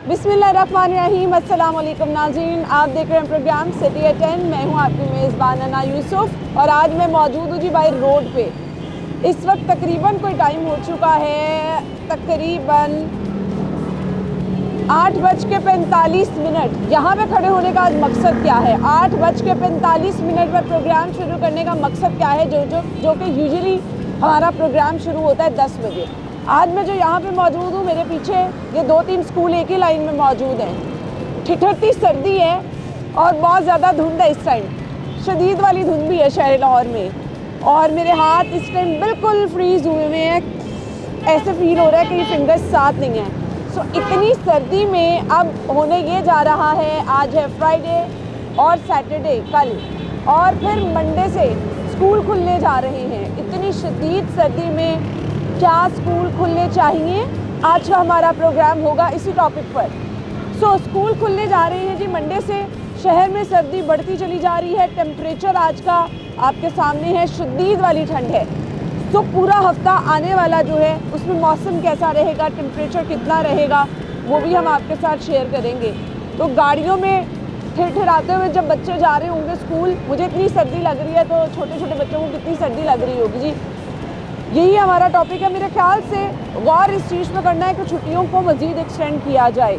बिस्मिल्लाहिर्रहमानिर्रहीम, अस्सलाम वालेकुम नाज़रीन। आप देख रहे हैं प्रोग्राम सिटी एट 10। मैं हूं आपकी मेज़बान अना यूसुफ और आज मैं मौजूद हूं जी बाई रोड पे। इस वक्त तकरीबन कोई टाइम हो चुका है, तकरीबन 8:45। यहाँ पे खड़े होने का आज मकसद क्या है? 8:45 पर प्रोग्राम शुरू करने का मकसद क्या है? जो कि यूजुअली हमारा प्रोग्राम शुरू होता है 10 बजे। आज मैं जो यहाँ पे मौजूद हूँ, मेरे पीछे ये 2-3 स्कूल एक ही लाइन में मौजूद हैं। ठिठुरती सर्दी है और बहुत ज़्यादा धुंध है। इस टाइम शदीद वाली धुंध भी है शहर लाहौर में और मेरे हाथ इस टाइम बिल्कुल फ्रीज़ हुए हुए हैं। ऐसे फील हो रहा है कि ये फिंगर्स साथ नहीं हैं। सो इतनी सर्दी में अब होने ये जा रहा है, आज है फ्राइडे और सैटरडे कल, और फिर मंडे से स्कूल खुलने जा रहे हैं। इतनी शदीद सर्दी में क्या स्कूल खुलने चाहिए, आज का हमारा प्रोग्राम होगा इसी टॉपिक पर। स्कूल खुलने जा रहे हैं जी मंडे से। शहर में सर्दी बढ़ती चली जा रही है। टेम्परेचर आज का आपके सामने है, शदीद वाली ठंड है। पूरा हफ्ता आने वाला जो है उसमें मौसम कैसा रहेगा, टेम्परेचर कितना रहेगा, वो भी हम आपके साथ शेयर करेंगे। तो गाड़ियों में ठिठुराते हुए जब बच्चे जा रहे होंगे स्कूल, मुझे इतनी सर्दी लग रही है तो छोटे छोटे बच्चों को कितनी सर्दी लग रही होगी जी। यही हमारा टॉपिक है। मेरे ख्याल से गौर इस चीज़ पर करना है कि छुट्टियों को मज़ीद एक्सटेंड किया जाए।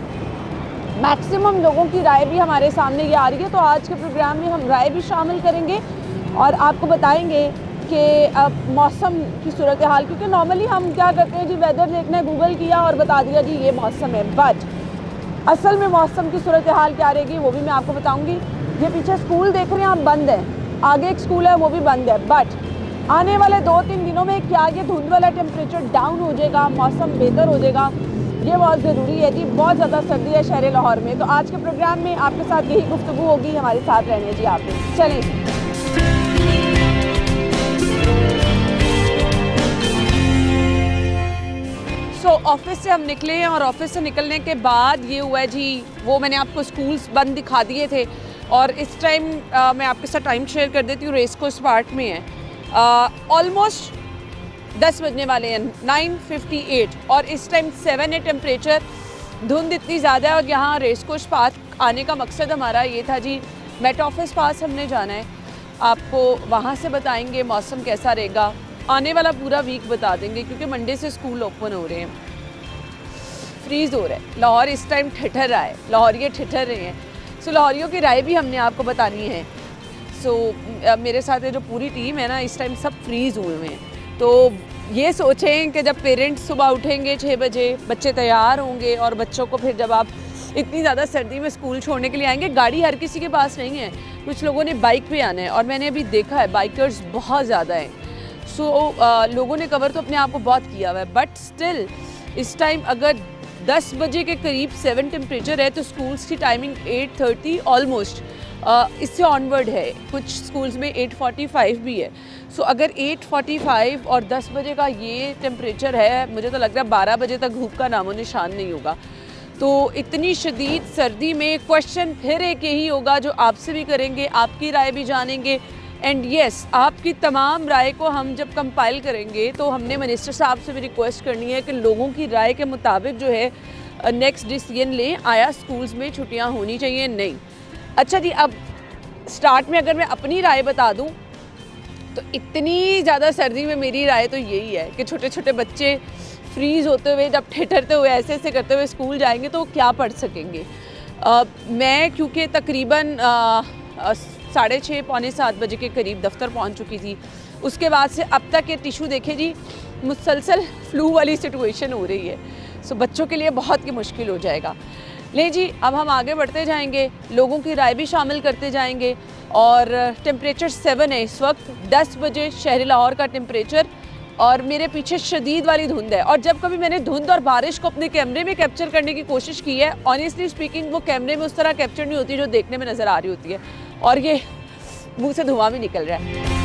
मैक्सिमम लोगों की राय भी हमारे सामने ये आ रही है, तो आज के प्रोग्राम में हम राय भी शामिल करेंगे और आपको बताएंगे कि अब मौसम की सूरत हाल, क्योंकि नॉर्मली हम क्या करते हैं जी, वेदर देखना है, गूगल किया और बता दिया जी ये मौसम है, बट असल में मौसम की सूरत हाल क्या रहेगी वो भी मैं आपको बताऊँगी। ये पीछे स्कूल देख रहे हैं आप, बंद है। आगे एक स्कूल है वो भी बंद है, बट आने वाले 2-3 दिनों में क्या ये धुंध वाला टेम्परेचर डाउन हो जाएगा, मौसम बेहतर हो जाएगा, ये बहुत ज़रूरी है जी। बहुत ज़्यादा सर्दी है शहर लाहौर में। तो आज के प्रोग्राम में आपके साथ यही गुफ्तगू होगी, हमारे साथ रहने जी आप। चलें जी। ऑफिस से हम निकले हैं और ऑफिस से निकलने के बाद ये हुआ है जी, वो मैंने आपको स्कूल्स बंद दिखा दिए थे और इस टाइम मैं आपके साथ टाइम शेयर कर देती हूँ। रेस कोर्स पार्क में है, ऑलमोस्ट 10 बजने वाले हैं, 9:58 और इस टाइम 7 है टेम्परेचर। धुंध इतनी ज़्यादा है और यहाँ रेस कोर्स पार्क आने का मकसद हमारा ये था जी, मेट ऑफिस पास हमने जाना है। आपको वहाँ से बताएंगे मौसम कैसा रहेगा, आने वाला पूरा वीक बता देंगे, क्योंकि मंडे से स्कूल ओपन हो रहे हैं। फ्रीज़ हो रहा है लाहौर, इस टाइम ठिठर रहा है, लाहौरिये ठिठर रहे हैं। लाहौरियों की राय भी हमने आपको बतानी है। मेरे साथ जो पूरी टीम है ना, इस टाइम सब फ्रीज़ हुए हुए हैं। तो ये सोचें कि जब पेरेंट्स सुबह उठेंगे 6 बजे, बच्चे तैयार होंगे और बच्चों को फिर जब आप इतनी ज़्यादा सर्दी में स्कूल छोड़ने के लिए आएंगे, गाड़ी हर किसी के पास नहीं है, कुछ लोगों ने बाइक पे आना है और मैंने अभी देखा है बाइकर्स बहुत ज़्यादा हैं। लोगों ने कवर तो अपने आप को बहुत किया हुआ है, बट स्टिल इस टाइम अगर 10 बजे के करीब 7 टेम्परेचर है तो स्कूल्स की टाइमिंग 8:30 ऑलमोस्ट, इससे ऑनवर्ड है। कुछ स्कूल्स में 8:45 भी है। अगर 8:45 और 10 बजे का ये टेम्परेचर है, मुझे तो लग रहा है 12 बजे तक धूप का नामो निशान नहीं होगा। तो इतनी शदीद सर्दी में क्वेश्चन फिर एक यही होगा जो आपसे भी करेंगे, आपकी राय भी जानेंगे। एंड येस, आपकी तमाम राय को हम जब कंपाइल करेंगे तो हमने मिनिस्टर साहब से भी रिक्वेस्ट करनी है कि लोगों की राय के मुताबिक जो है नेक्स्ट डिसीजन लें, आया स्कूल्स में छुट्टियां होनी चाहिए नहीं। अच्छा जी, अब स्टार्ट में अगर मैं अपनी राय बता दूं तो इतनी ज़्यादा सर्दी में मेरी राय तो यही है कि छोटे छोटे बच्चे फ्रीज़ होते हुए, जब ठिठरते हुए ऐसे ऐसे करते हुए स्कूल जाएंगे तो क्या पढ़ सकेंगे। मैं क्योंकि तकरीबन 6:30 पौने 7 बजे के करीब दफ्तर पहुंच चुकी थी, उसके बाद से अब तक ये टिशू देखे जी, मुसलसल फ्लू वाली सिचुएशन हो रही है। बच्चों के लिए बहुत ही मुश्किल हो जाएगा। ले जी, अब हम आगे बढ़ते जाएंगे, लोगों की राय भी शामिल करते जाएंगे। और टेम्परेचर 7 है इस वक्त, 10 बजे शहर लाहौर का टेम्परेचर, और मेरे पीछे शदीद वाली धुंध है। और जब कभी मैंने धुंध और बारिश को अपने कैमरे में कैप्चर करने की कोशिश की है, ऑनेस्टली स्पीकिंग वो कैमरे में उस तरह कैप्चर नहीं होती जो देखने में नज़र आ रही होती है, और ये मुंह से धुआं भी निकल रहा है।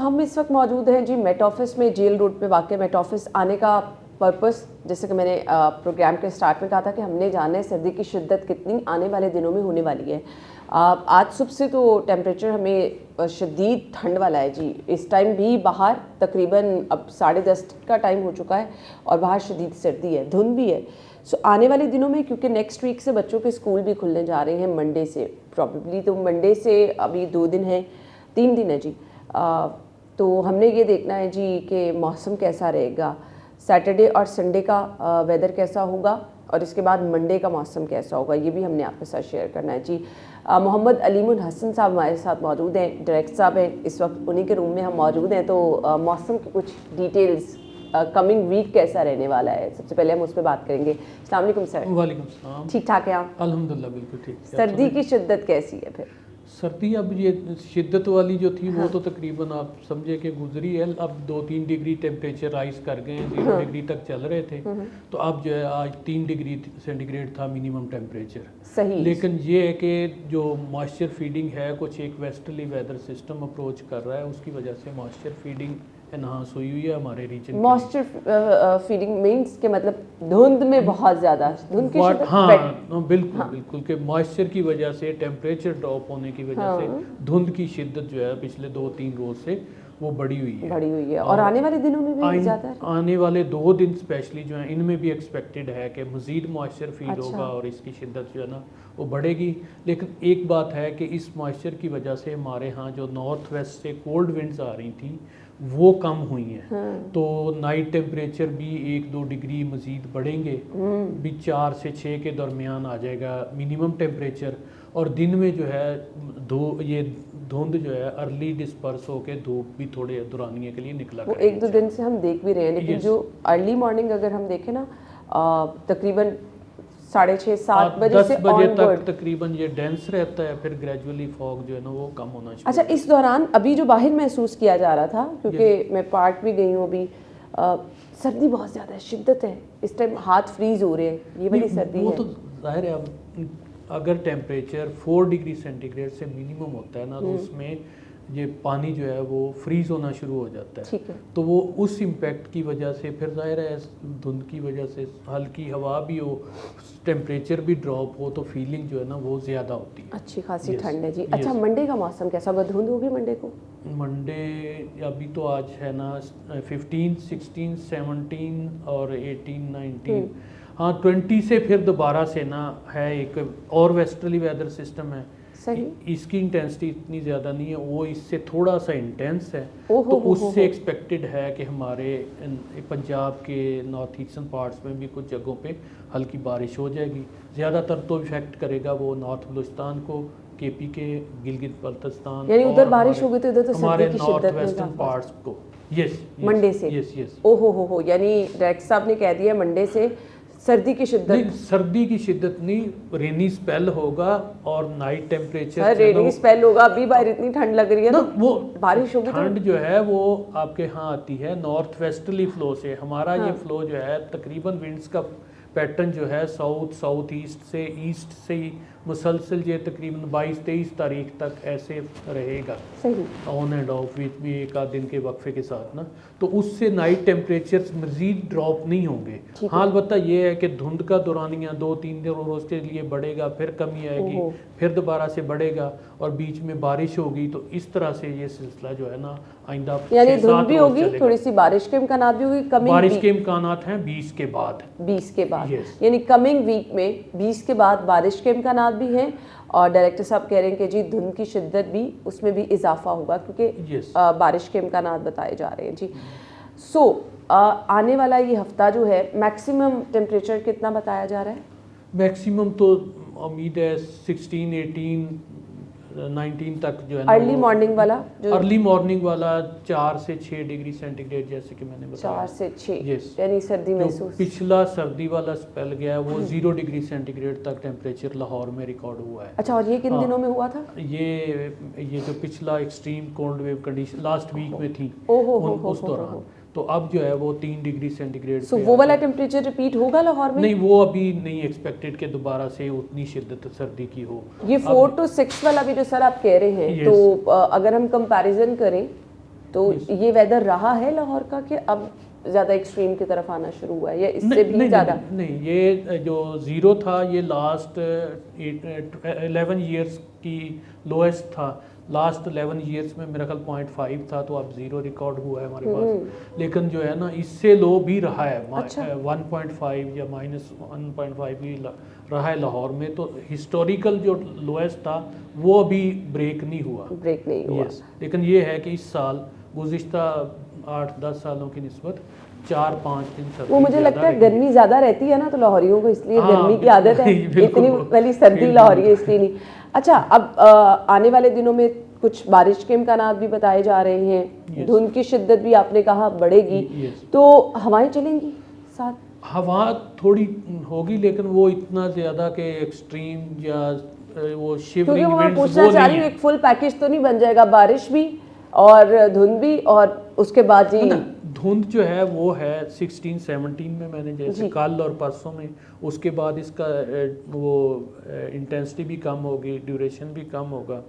हम इस वक्त मौजूद हैं जी मेट ऑफिस में, जेल रोड पे वाक़ मेट ऑफिस। आने का पर्पस, जैसे कि मैंने प्रोग्राम के स्टार्ट में कहा था कि हमने जाना है सर्दी की शिद्दत कितनी आने वाले दिनों में होने वाली है। आज सुबह से तो टेम्परेचर हमें शदीद ठंड वाला है जी। इस टाइम भी बाहर तकरीबन अब 10:30 का टाइम हो चुका है और बाहर शदीद सर्दी है, धुंध भी है। सो आने वाले दिनों में, क्योंकि नेक्स्ट वीक से बच्चों के स्कूल भी खुलने जा रहे हैं मंडे से, प्रॉबेबली तो मंडे से अभी 2 दिन है, 3 दिन है जी। तो हमने ये देखना है जी कि मौसम कैसा रहेगा, सैटरडे और संडे का वेदर कैसा होगा और इसके बाद मंडे का मौसम कैसा होगा, ये भी हमने आपके साथ शेयर करना है जी। मोहम्मद अलीमुल हसन साहब हमारे साथ मौजूद हैं, डायरेक्टर साहब हैं, इस वक्त उन्हीं के रूम में हम मौजूद हैं। तो मौसम की कुछ डिटेल्स, कमिंग वीक कैसा रहने वाला है, सबसे पहले हम उस पर बात करेंगे। अस्सलाम वालेकुम सर। वालेकुम सलाम। ठीक ठाक है आप? अल्हम्दुलिल्लाह बिल्कुल ठीक। सर्दी की शिद्दत कैसी है फिर? सर्दी अब ये शिद्दत वाली जो थी वो तो तकरीबन आप समझे कि गुजरी है। अब 2-3 डिग्री टेम्परेचर राइज कर गए हैं, 0 डिग्री तक चल रहे थे। तो अब जो है आज 3 डिग्री सेंटीग्रेड था मिनिमम टेम्परेचर। सही। लेकिन ये है कि जो मॉइस्चर फीडिंग है, कुछ एक वेस्टर्ली वेदर सिस्टम अप्रोच कर रहा है, उसकी वजह से मॉइस्चर फीडिंग एनहांस हुई है हमारे रीजन। मॉइस्चर फीडिंग मींस के मतलब धुंध में बहुत ज़्यादा धुंध की शिद्दत? हाँ बिल्कुल बिल्कुल कि मॉइस्चर की वजह से, टेम्परेचर ड्रॉप होने की वजह से धुंध की शिद्दत जो है पिछले 2-3 रोज से वो बढ़ी हुई है। और आने वाले दिनों में भी ज़्यादा है? आने वाले 2 दिन स्पेशली जो है इनमें भी एक्सपेक्टेड है कि मज़ीद मॉइस्चर फील होगा और इसकी शिद्दत जो है ना वो बढ़ेगी। लेकिन एक बात है कि इस मॉइस्चर की वजह से हमारे यहाँ जो नॉर्थ वेस्ट से कोल्ड विंड्स आ रही थी वो कम हुई हैं। तो नाइट टेम्परेचर भी 1-2 डिग्री मज़ीद बढ़ेंगे, भी 4 से 6 के दरमियान आ जाएगा मिनिमम टेम्परेचर। और दिन में जो है ये धुंध जो है अर्ली डिस्पर्स होकर धूप भी थोड़े दुरानिए के लिए निकला वो 1-2 दिन से हम देख भी रहे हैं। लेकिन जो अर्ली मॉर्निंग अगर हम देखें ना, तकरीबन 6:30-7 बजे से 10 बजे onward, तक तकरीबन ये डेंस रहता है, फिर ग्रेजुअली फॉग जो है ना वो कम होना चाहिए। अच्छा, इस दौरान अभी जो बाहर महसूस किया जा रहा था, क्योंकि मैं पार्क भी गई हूँ अभी, सर्दी बहुत ज़्यादा है, शिद्दत है, इस टाइम हाथ फ्रीज हो रहे हैं, ये वाली सर्दी वो है। तो जाहिर है अब अगर टेम्परेचर 4 डिग्री सेंटीग्रेड से मिनिमम होता है ना तो उसमें ये पानी जो है वो फ्रीज होना शुरू हो जाता है। ठीक है। तो वो उस इम्पैक्ट की वजह से फिर जाहिर है धुंध की वजह से हल्की हवा भी हो, टेम्परेचर भी ड्रॉप हो, तो फीलिंग जो है ना वो ज़्यादा होती है। अच्छी खासी ठंड है जी। अच्छा, मंडे का मौसम कैसा होगा? धुंध होगी मंडे को? मंडे अभी तो आज है ना 15, 16, 17 और 18, 19, हाँ 20 से फिर दोबारा से ना है एक और वेस्टर्ली वेदर सिस्टम है। सही। इसकी इंटेंसिटी इतनी ज़्यादा नहीं है, वो इससे थोड़ा सा इंटेंस है। तो उससे एक्सपेक्टेड है कि हमारे पंजाब के नॉर्थ ईस्टर्न पार्ट्स में भी कुछ जगहों पे हल्की बारिश हो जाएगी। ज़्यादातर तो इफेक्ट करेगा वो नॉर्थ बलूचिस्तान को, केपी के, गिलगित बल्तिस्तान, यानी उधर बारिश होगी तो इधर तो हमारे सर्दी की नॉर्थ शिद्दत वेस्टर्न में पार्ट्स को। यस मंडे से? यस। ओहो हो, यानी डायरेक्टर साहब ने कह दिया मंडे से सर्दी की शिद्दत। नहीं, सर्दी की शिद्दत नहीं, रेनी स्पेल होगा और नाइट टेम्परेचर रेनी स्पेल होगा। अभी बाहर इतनी ठंड लग रही है, तो वो बारिश होगी। ठंड जो है वो आपके यहाँ आती है नॉर्थ वेस्टर्ली फ्लो से। हमारा ये फ्लो जो है तकरीबन विंड्स का पैटर्न जो है साउथ ईस्ट से ही मुसलसल ये तकरीबन 22-23 तारीख तक ऐसे रहेगा, सही, ऑन एंड ऑफ बीच में 1 आध दिन के वक्फे के साथ ना। तो उससे नाइट टेम्परेचर्स मज़ीद ड्रॉप नहीं होंगे। हाँ अलबत्ता ये है कि धुंध का दौरानिया 2-3 रोज़ के लिए बढ़ेगा, फिर कमी आएगी, फिर दोबारा से बढ़ेगा और बीच में बारिश होगी। तो इस तरह से ये सिलसिला जो है ना आइंदा यानी धुंध भी होगी, थोड़ी सी बारिश के इम्कानात भी होगी। बारिश के इम्कानात हैं 20 के बाद। 20 के बाद yes. यानी कमिंग वीक में 20 के बाद बारिश के इम्कानात भी हैं। और डायरेक्टर साहब कह रहे हैं कि जी धुंध की शिद्दत भी, उसमें भी इजाफा होगा क्योंकि yes. बारिश के इम्कानात बताए जा रहे हैं जी। सो आने वाला ये हफ्ता जो है मैक्सिमम टेम्परेचर कितना बताया जा रहा है? मैक्सिमम तो उम्मीद है 16, 18, 19 तक जो है ना। अर्ली मॉर्निंग वाला अर्ली मॉर्निंग वाला 4 से 6 डिग्री सेंटीग्रेड जैसे कि मैंने बताया। 4 से 6 yes. यानी सर्दी महसूस। पिछला सर्दी वाला स्पेल गया है वो 0 डिग्री सेंटीग्रेड तक टेम्परेचर लाहौर में रिकॉर्ड हुआ है। अच्छा, और ये किन दिनों में हुआ था? ये जो पिछला extreme cold wave condition last week में थी उस दौरान। तो अब जो है वो 3 डिग्री सेंटीग्रेड। सो वो वाला टेम्परेचर रिपीट होगा लाहौर में? नहीं, वो अभी नहीं एक्सपेक्टेड कि दोबारा से उतनी शिद्दत सर्दी की हो। ये 4 to 6 वाला भी जो सर आप कह रहे हैं, तो अगर हम कंपैरिजन करें तो ये वेदर रहा है लाहौर का कि अब ज़्यादा एक्सट्रीम की तरफ आना शुरू हुआ है या इससे भी ज़्यादा? नहीं, ये जो ज़ीरो था ये लास्ट 11 ईयर्स की लोएस्ट था। लास्ट 11 ईयर्स में मेरा ख्याल 0.5 था, तो अब ज़ीरो रिकॉर्ड हुआ है हमारे पास। लेकिन जो है ना इससे लो भी रहा है, 1.5 या -1.5 भी रहा है लाहौर में। तो हिस्टोरिकल जो लोएस्ट था वो अभी ब्रेक नहीं हुआ। यस, लेकिन ये है कि इस साल गुज़िश्ता 8-10 सालों की निस्बत 4-5 दिन सर्दी, वो मुझे लगता है गर्मी ज़्यादा रहती है ना, तो लाहौरियों को इसलिए गर्मी की आदत है, इतनी वाली सर्दी लाहौरी है इसलिए नहीं। अच्छा, अब आने वाले दिनों में कुछ बारिश के इम्कानात भी बताए जा रहे हैं, धुंध की शिद्दत भी आपने कहा बढ़ेगी, तो हवाएं चलेंगी साथ? हवा थोड़ी होगी, लेकिन वो इतना ज़्यादा कि एक्सट्रीम या वो शिवरिंग क्योंकि मैं विंड्स पूछना चाह रही हूँ, एक फुल पैकेज तो नहीं बन जाएगा, बारिश भी और धुंध भी और उसके बाद जी धुंध जो है वो है 16-17 में मैंने जैसे कल और परसों में, उसके बाद इसका वो इंटेंसिटी भी कम होगी, ड्यूरेशन भी कम होगा,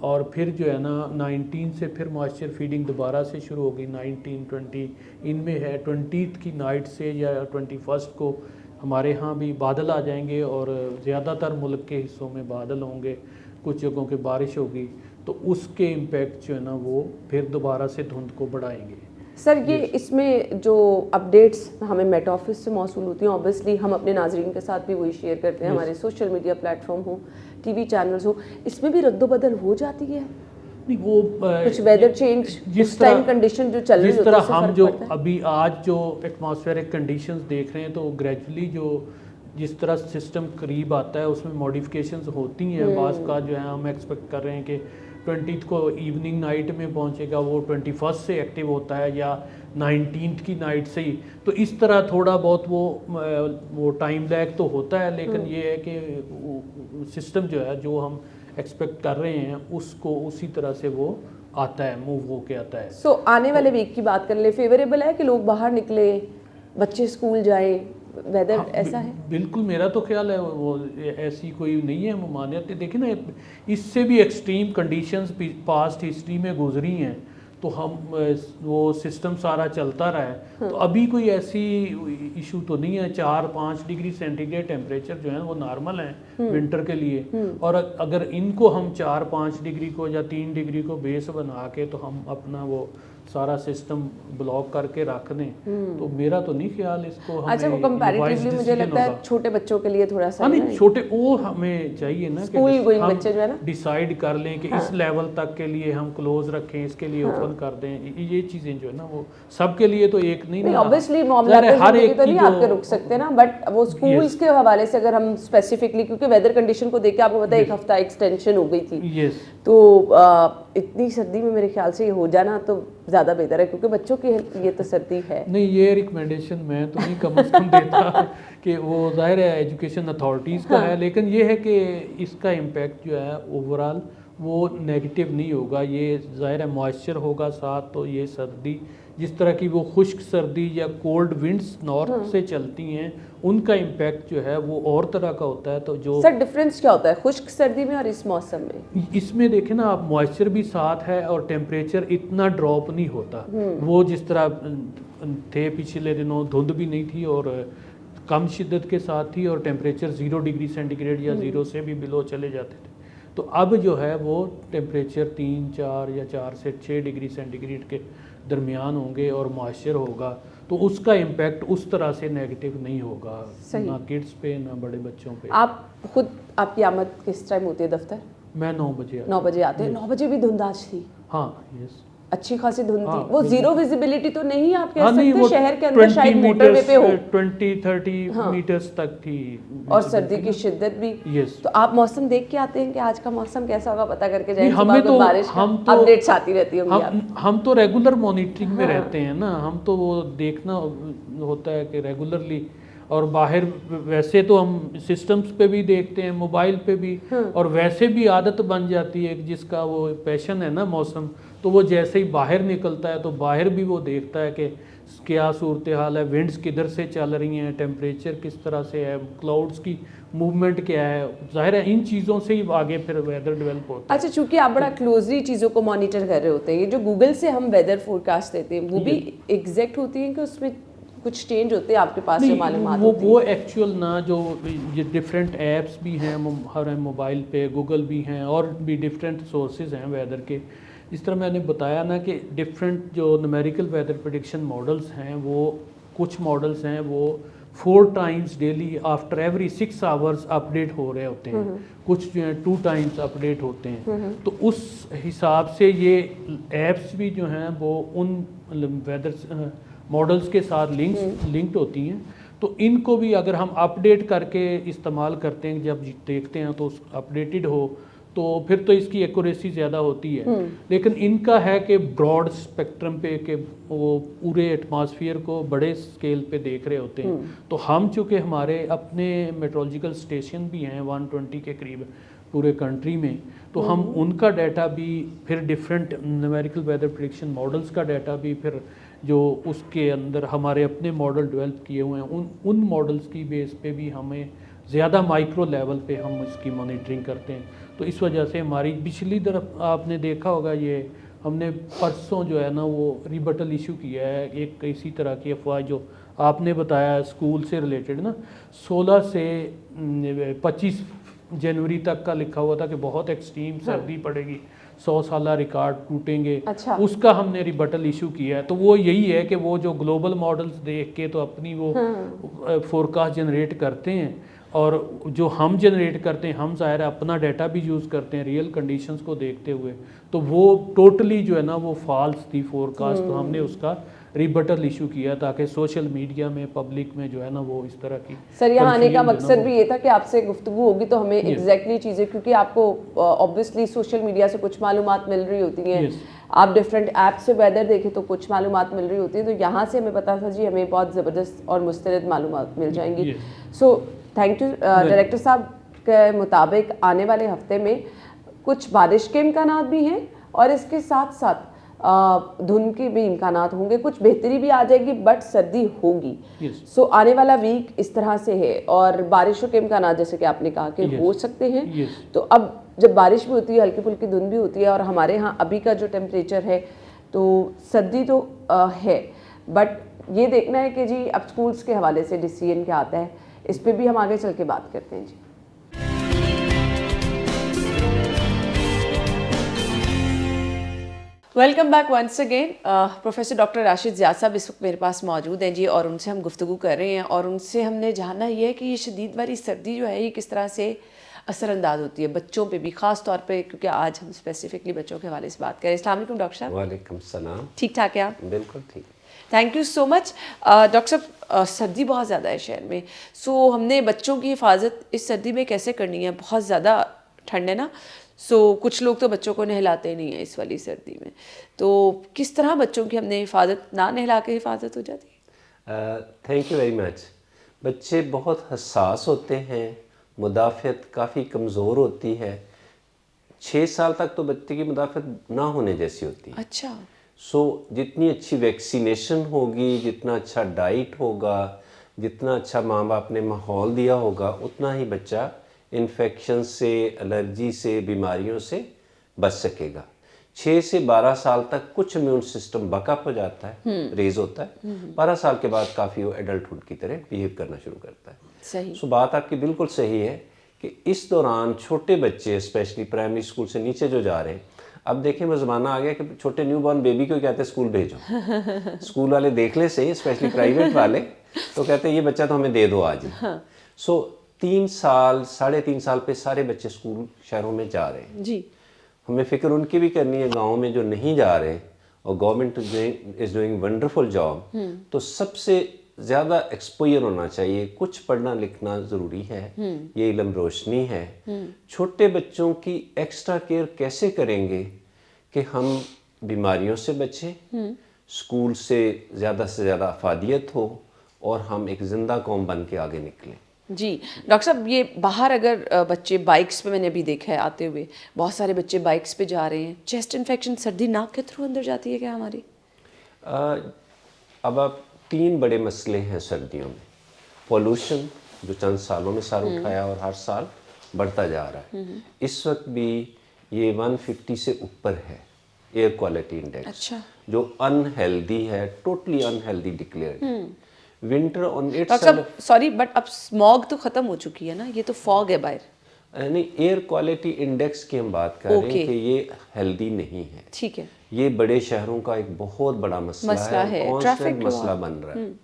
और फिर जो है ना 19 से फिर मॉइस्चर फीडिंग दोबारा से शुरू होगी। 19-20 इनमें है, 20th की नाइट से या 21st को हमारे यहाँ भी बादल आ जाएंगे और ज़्यादातर मुल्क के हिस्सों में बादल होंगे, कुछ जगहों के बारिश होगी, तो उसके इम्पैक्ट जो है ना वो फिर दोबारा से धुंध को बढ़ाएंगे। सर ये इसमें जो अपडेट्स हमें मेट ऑफिस से मौसूल होती हैं, ऑब्वियसली हम अपने नाजरीन के साथ भी वही शेयर करते हैं, हमारे सोशल मीडिया प्लेटफॉर्म हो, टीवी चैनल्स हो, इसमें भी रद्दोबदल हो जाती है? नहीं, वो कुछ वेदर चेंज, जिस टाइम कंडीशन जो चल रही है, जिस तरह हम जो अभी आज जो एटमॉस्फेरिक कंडीशंस देख रहे हैं, तो ग्रेजुअली जो जिस तरह सिस्टम करीब आता है उसमें मॉडिफिकेशंस होती हैं। बास का जो है हम एक्सपेक्ट कर रहे हैं कि 20th को इवनिंग नाइट में पहुंचेगा, वो 21st से एक्टिव होता है या 19th की नाइट से ही। तो इस तरह थोड़ा बहुत वो टाइम लैग तो होता है, लेकिन ये है कि सिस्टम जो है जो हम एक्सपेक्ट कर रहे हैं उसको उसी तरह से वो आता है, मूव होके आता है। सो आने वाले वीक की बात कर ले, फेवरेबल है कि लोग बाहर निकले, बच्चे स्कूल जाएं, वेदर ऐसा है? बिल्कुल, मेरा तो ख्याल है वो ऐसी कोई नहीं है ममानियत। देखिए ना, इससे भी एक्सट्रीम कंडीशंस पास्ट हिस्ट्री में गुजरी हैं, तो हम वो सिस्टम सारा चलता रहा है, तो अभी कोई ऐसी इशू तो नहीं है। 4-5 डिग्री सेंटीग्रेड टेम्परेचर जो है वो नॉर्मल है विंटर के लिए, और अगर इनको हम 4-5 डिग्री को या 3 डिग्री को बेस बना के तो हम अपना वो सारा सिस्टम ब्लॉक करके रख दें, तो मेरा तो नहीं ख्याल इसको हमें। अच्छा, वो कंपैरेटिवली मुझे लगता है छोटे बच्चों के लिए थोड़ा सा नहीं, छोटे वो हमें चाहिए ना स्कूल गोइंग बच्चे जो है ना डिसाइड कर लें कि इस लेवल तक के लिए हम क्लोज रखें, इसके लिए ओपन कर दें। ये चीज़ें जो है ना वो सबके लिए तो एक नहीं, ऑब्वियसली मामला हर एक तो नहीं आपके रुक सकते ना, बट वो स्कूल्स के हवाले से अगर हम स्पेसिफिकली, क्योंकि वेदर कंडीशन को देख के आपको पता है 1 हफ्ता एक्सटेंशन हो गई थी, तो इतनी सर्दी में मेरे ख्याल से ये हो जाना तो ज़्यादा बेहतर है, क्योंकि बच्चों की ये तो सर्दी है नहीं। ये रिकमेंडेशन मैं तो नहीं कम से कम देता कि वो ज़ाहिर है एजुकेशन अथॉरिटीज़ का है, लेकिन ये है कि इसका इम्पैक्ट जो है ओवरऑल वो नेगेटिव नहीं होगा। ये ज़ाहिर है मॉइस्चर होगा साथ, तो ये सर्दी जिस तरह की वो खुश्क सर्दी या कोल्ड विंड्स नॉर्थ से चलती हैं, उनका इम्पैक्ट जो है वो और तरह का होता है। तो जो सर डिफरेंस क्या होता है खुश्क सर्दी में और इस मौसम में? इसमें देखें ना आप, मॉइस्चर भी साथ है और टेम्परेचर इतना ड्रॉप नहीं होता। वो जिस तरह थे पिछले दिनों, धुंध भी नहीं थी और कम शिद्दत के साथ थी और टेम्परेचर 0 डिग्री सेंटीग्रेड या 0 से भी बिलो चले जाते थे। तो अब जो है वो टेम्परेचर 3-4 या 4 से 6 डिग्री सेंटीग्रेड के दरमियान होंगे और मॉइस्चर होगा, तो उसका इम्पैक्ट उस तरह से नेगेटिव नहीं होगा, ना किड्स पे ना बड़े बच्चों पे। आप खुद, आपकी आमद किस टाइम होती है दफ्तर? मैं 9 बजे 9 बजे आते हैं। 9 बजे भी धुंध आज थी? हाँ, यस, अच्छी खासी धुंध थी। वो जीरो विजिबिलिटी तो नहीं, आप कह सकते शहर के अंदर शायद मोटरवे पे हो 20-30 मीटर्स तक थी, और सर्दी की शिद्दत भी। यस, तो आप मौसम देख के आते हैं कि आज का मौसम कैसा होगा, पता करके जाएंगे? हमें तो बारिश अपडेट्स आती रहती होंगी। हम तो रेगुलर मॉनिटरिंग में रहते हैं ना, हम तो वो देखना होता है कि रेगुलरली, और बाहर वैसे तो हम सिस्टम्स पे भी देखते हैं, मोबाइल पे भी, और वैसे भी आदत बन जाती है जिसका वो पैशन है ना मौसम, तो वो जैसे ही बाहर निकलता है तो बाहर भी वो देखता है कि क्या सूरत हाल है, विंड्स किधर से चल रही हैं, टेम्परेचर किस तरह से है, क्लाउड्स की मूवमेंट क्या है, जाहिर है इन चीज़ों से ही आगे फिर वेदर डेवलप होता है। अच्छा, चूंकि आप बड़ा क्लोजली चीज़ों को मॉनिटर कर रहे होते हैं, ये जो गूगल से हम वेदर फोरकास्ट देते हैं वो भी एग्जैक्ट होती है कि उसमें कुछ चेंज होते हैं आपके पास जो मालूमात होती वो एक्चुअल ना जो ये डिफरेंट ऐप्स भी हैं हर मोबाइल पे, गूगल भी हैं और भी डिफरेंट सोर्सेज हैं वेदर के। इस तरह मैंने बताया ना कि डिफरेंट जो न्यूमेरिकल वेदर प्रेडिक्शन मॉडल्स हैं, वो कुछ मॉडल्स हैं वो 4 times daily after every 6 hours update हो रहे होते हैं, कुछ जो हैं 2 टाइम्स अपडेट होते हैं। तो उस हिसाब से ये ऐप्स भी जो हैं वो उन वेदर मॉडल्स के साथ लिंक्ड होती हैं। तो इनको भी अगर हम अपडेट करके इस्तेमाल करते हैं, जब देखते हैं तो अपडेटेड हो तो फिर तो इसकी एक्यूरेसी ज़्यादा होती है। लेकिन इनका है कि ब्रॉड स्पेक्ट्रम पे कि वो पूरे एटमॉस्फेयर को बड़े स्केल पे देख रहे होते हैं। तो हम चूँकि हमारे अपने मेट्रोलॉजिकल स्टेशन भी हैं 120 के करीब पूरे कंट्री में, तो हम उनका डाटा भी फिर different numerical weather prediction models का डाटा भी फिर जो उसके अंदर हमारे अपने मॉडल डेवलप किए हुए हैं उन मॉडल्स की बेस पे भी हमें ज़्यादा माइक्रो लेवल पे हम इसकी मॉनिटरिंग करते हैं। तो इस वजह से हमारी पिछली तरफ आपने देखा होगा, ये हमने परसों जो है ना वो रिबटल इशू किया है एक इसी तरह की अफवाह जो आपने बताया स्कूल से रिलेटेड ना, 16 से 25 जनवरी तक का लिखा हुआ था कि बहुत एक्सट्रीम सर्दी पड़ेगी, 100 साल रिकॉर्ड टूटेंगे। अच्छा। उसका हमने रिबटल इशू किया है। तो वो यही है कि वो जो ग्लोबल मॉडल्स देख के तो अपनी वो फोरकास्ट जनरेट करते हैं, और जो हम जनरेट करते हैं हम ज़ाहिर है अपना डाटा भी यूज़ करते हैं रियल कंडीशंस को देखते हुए। तो वो टोटली जो है ना वो फॉल्स थी फोरकास्ट। तो हमने उसका रिबटल इशू किया ताकि सोशल मीडिया में पब्लिक में जो है ना वो इस तरह की सर यहाँ आने का मकसद भी ये था कि आपसे गुफ्तगू होगी तो हमें एग्जैक्टली चीज़ें, क्योंकि आपको ऑब्वियसली सोशल मीडिया से कुछ मालूमात मिल रही होती हैं, आप डिफरेंट ऐप से वेदर देखें तो कुछ मालूमात मिल रही होती है, तो यहाँ से हमें पता था जी हमें बहुत ज़बरदस्त और मुस्तरद मालूमात मिल जाएंगी। सो थैंक यू डायरेक्टर साहब के मुताबिक आने वाले हफ्ते में कुछ बारिश के इम्कानात भी हैं और इसके साथ साथ धुंध के भी इम्कानात होंगे, कुछ बेहतरी भी आ जाएगी बट सर्दी होगी। सो आने वाला वीक इस तरह से है और बारिशों के इम्कानात जैसे कि आपने कहा कि हो सकते हैं। तो अब जब बारिश भी होती है, हल्की फुल्की धुंध भी होती है, और हमारे यहाँ अभी का जो टेम्परेचर है तो सर्दी तो है, बट ये देखना है कि जी अब स्कूल्स के हवाले से डिसीजन क्या आता है, इस पर भी हम आगे चल के बात करते हैं जी। Welcome back once again. Professor doctor Rashid Zia साहब इस वक्त मेरे पास मौजूद हैं जी, और उनसे हम गुफ्तगू कर रहे हैं और उनसे हमने जाना ये है कि ये शदीद वाली सर्दी जो है ये किस तरह से असरअंदाज होती है बच्चों पे भी, ख़ास तौर पे क्योंकि आज हम स्पेसिफिकली बच्चों के हवाले से बात करें। अस्सलाम वालेकुम डॉक्टर साहब। वालेकुम सलाम। ठीक ठाक है आप? बिल्कुल ठीक। Thank you so much doctor साहब। सर्दी बहुत ज़्यादा है शहर में, सो हमने बच्चों की हिफाजत इस सर्दी में कैसे करनी है? बहुत ज़्यादा ठंड है ना, सो कुछ लोग तो बच्चों को नहलाते नहीं हैं इस वाली सर्दी में, तो किस तरह बच्चों की हमने हिफाजत, ना नहला के हिफाजत हो जाती है? Thank you very much. बच्चे बहुत हसास होते हैं, मुदाफ़ियत काफ़ी कमज़ोर होती है। 6 साल तक तो बच्चे की मुदाफ़ियत ना होने जैसी होती है। अच्छा। सो जितनी अच्छी वैक्सीनेशन होगी, जितना अच्छा डाइट होगा, जितना अच्छा माँ बाप ने माहौल दिया होगा, उतना ही बच्चा इन्फेक्शन से, एलर्जी से, बीमारियों से बच सकेगा। 6 से 12 साल तक कुछ इम्यून सिस्टम बकअप हो जाता है, रेज होता है। 12 साल के बाद काफ़ी वो एडल्टहुड की तरह बिहेव करना शुरू करता है। सही। सो बात आपकी बिल्कुल सही है कि इस दौरान छोटे बच्चे स्पेशली प्राइमरी स्कूल से नीचे जो जा रहे हैं, अब देखें वो ज़माना आ गया कि छोटे न्यूबॉर्न बेबी को कहते हैं स्कूल भेजो। स्कूल वाले देख ले सही, स्पेशली प्राइवेट वाले, तो कहते हैं ये बच्चा तो हमें दे दो आज ही। सो 3 साल 3.5 साल पे सारे बच्चे स्कूल शहरों में जा रहे हैं जी। हमें फ़िक्र उनकी भी करनी है, गाँव में जो नहीं जा रहे, और government is doing wonderful job. तो सबसे ज़्यादा एक्सपोजर होना चाहिए, कुछ पढ़ना लिखना ज़रूरी है, ये इल्म रोशनी है। छोटे बच्चों की एक्स्ट्रा केयर कैसे करेंगे कि हम बीमारियों से बचें, स्कूल से ज़्यादा अफादियत हो, और हम एक ज़िंदा कौम बन के आगे निकलें। जी डॉक्टर साहब, ये बाहर अगर बच्चे बाइक्स पे, मैंने अभी देखा है आते हुए बहुत सारे बच्चे बाइक्स पे जा रहे हैं, चेस्ट इन्फेक्शन सर्दी नाक के थ्रू अंदर जाती है क्या हमारी? अब आप 3 बड़े मसले हैं सर्दियों में, पोल्यूशन, जो चंद सालों में सर उठाया और हर साल बढ़ता जा रहा है। इस वक्त भी ये 150 से ऊपर है एयर क्वालिटी इंडेक्स। अच्छा। जो अनहेल्दी है, totally unhealthy declared. Winter on it's doctor साहब सॉरी बट अब स्मॉग तो खत्म हो चुकी है ना, ये तो फॉग है बाहर। नहीं, एयर क्वालिटी इंडेक्स की हम बात कर रहे हैं कि ये हेल्दी नहीं है। ठीक है। ये बड़े शहरों का एक बहुत बड़ा मसला है, कॉन्स्टेंट मसला बन रहा है।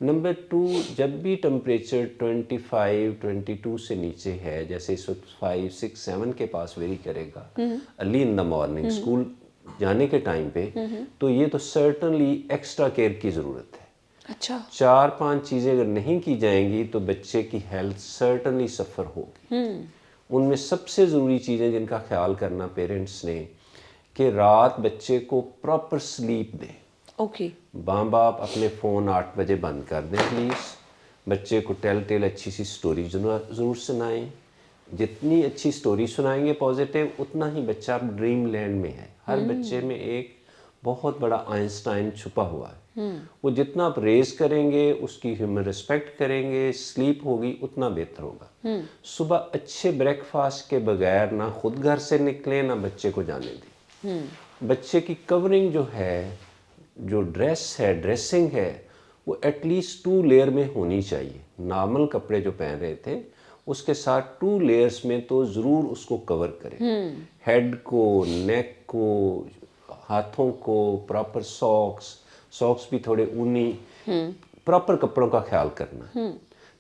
नंबर 2, जब भी टेम्परेचर 25, 22 से नीचे है, जैसे इस वक्त 5, 6, 7 के पास वेरी करेगा early in the morning school जाने के टाइम पे, तो ये तो सर्टनली एक्स्ट्रा केयर की ज़रूरत है। अच्छा। 4-5 चीज़ें अगर नहीं की जाएंगी तो बच्चे की हेल्थ सर्टनली सफ़र होगी। उनमें सबसे ज़रूरी चीज़ें जिनका ख्याल करना पेरेंट्स ने, कि रात बच्चे को प्रॉपर स्लीप दें। ओके। माँ बाप अपने फ़ोन 8 बजे बंद कर दें प्लीज़। बच्चे को टेल अच्छी सी स्टोरी ज़रूर सुनाएं। जितनी अच्छी स्टोरी सुनाएंगे पॉजिटिव, उतना ही बच्चा ड्रीम लैंड में है। हर बच्चे में एक बहुत बड़ा आइंस्टाइन छुपा हुआ है। वो जितना आप रेज करेंगे, उसकी ह्यूमन रिस्पेक्ट करेंगे, स्लीप होगी, उतना बेहतर होगा। सुबह अच्छे ब्रेकफास्ट के बगैर ना खुद घर से निकले ना बच्चे को जाने दें। बच्चे की कवरिंग जो है, जो ड्रेस है, ड्रेसिंग है, वो एटलीस्ट 2 लेयर में होनी चाहिए। नॉर्मल कपड़े जो पहन रहे थे उसके साथ 2 लेयर्स में तो ज़रूर उसको कवर करें। हेड को, नेक को, हाथों को, प्रॉपर सॉक्स भी थोड़े ऊनी, प्रॉपर कपड़ों का ख्याल करना,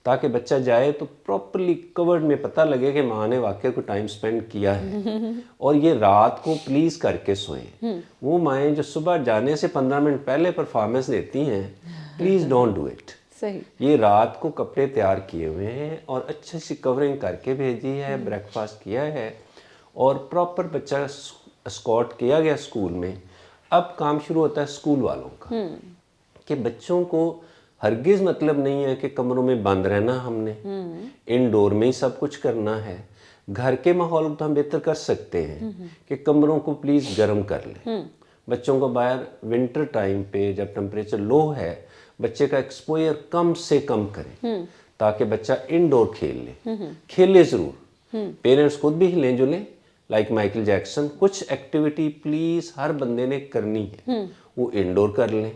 ताकि बच्चा जाए तो प्रॉपरली कवर्ड में पता लगे कि माँ ने वाकई को टाइम स्पेंड किया है। और ये रात को प्लीज़ करके सोएं। वो माएँ जो सुबह जाने से 15 मिनट पहले परफॉर्मेंस देती हैं, प्लीज़ डोंट डू इट। सही। ये रात को कपड़े तैयार किए हुए हैं और अच्छे से कवरिंग करके भेजी है, ब्रेकफास्ट किया है और प्रॉपर बच्चा एस्कॉर्ट किया गया स्कूल में। अब काम शुरू होता है स्कूल वालों का, कि बच्चों को हरगिज़ मतलब नहीं है कि कमरों में बंद रहना हमने, इनडोर में ही सब कुछ करना है। घर के माहौल तो हम बेहतर कर सकते हैं कि कमरों को प्लीज़ गर्म कर लें। बच्चों को बाहर विंटर टाइम पे जब टेम्परेचर लो है, बच्चे का एक्सपोजर कम से कम करें, ताकि बच्चा इनडोर खेल ले। खेले ज़रूर, पेरेंट्स खुद भी हिलें जुलें, लाइक माइकल जैक्सन। कुछ एक्टिविटी प्लीज़ हर बंदे ने करनी है, वो इनडोर कर लें।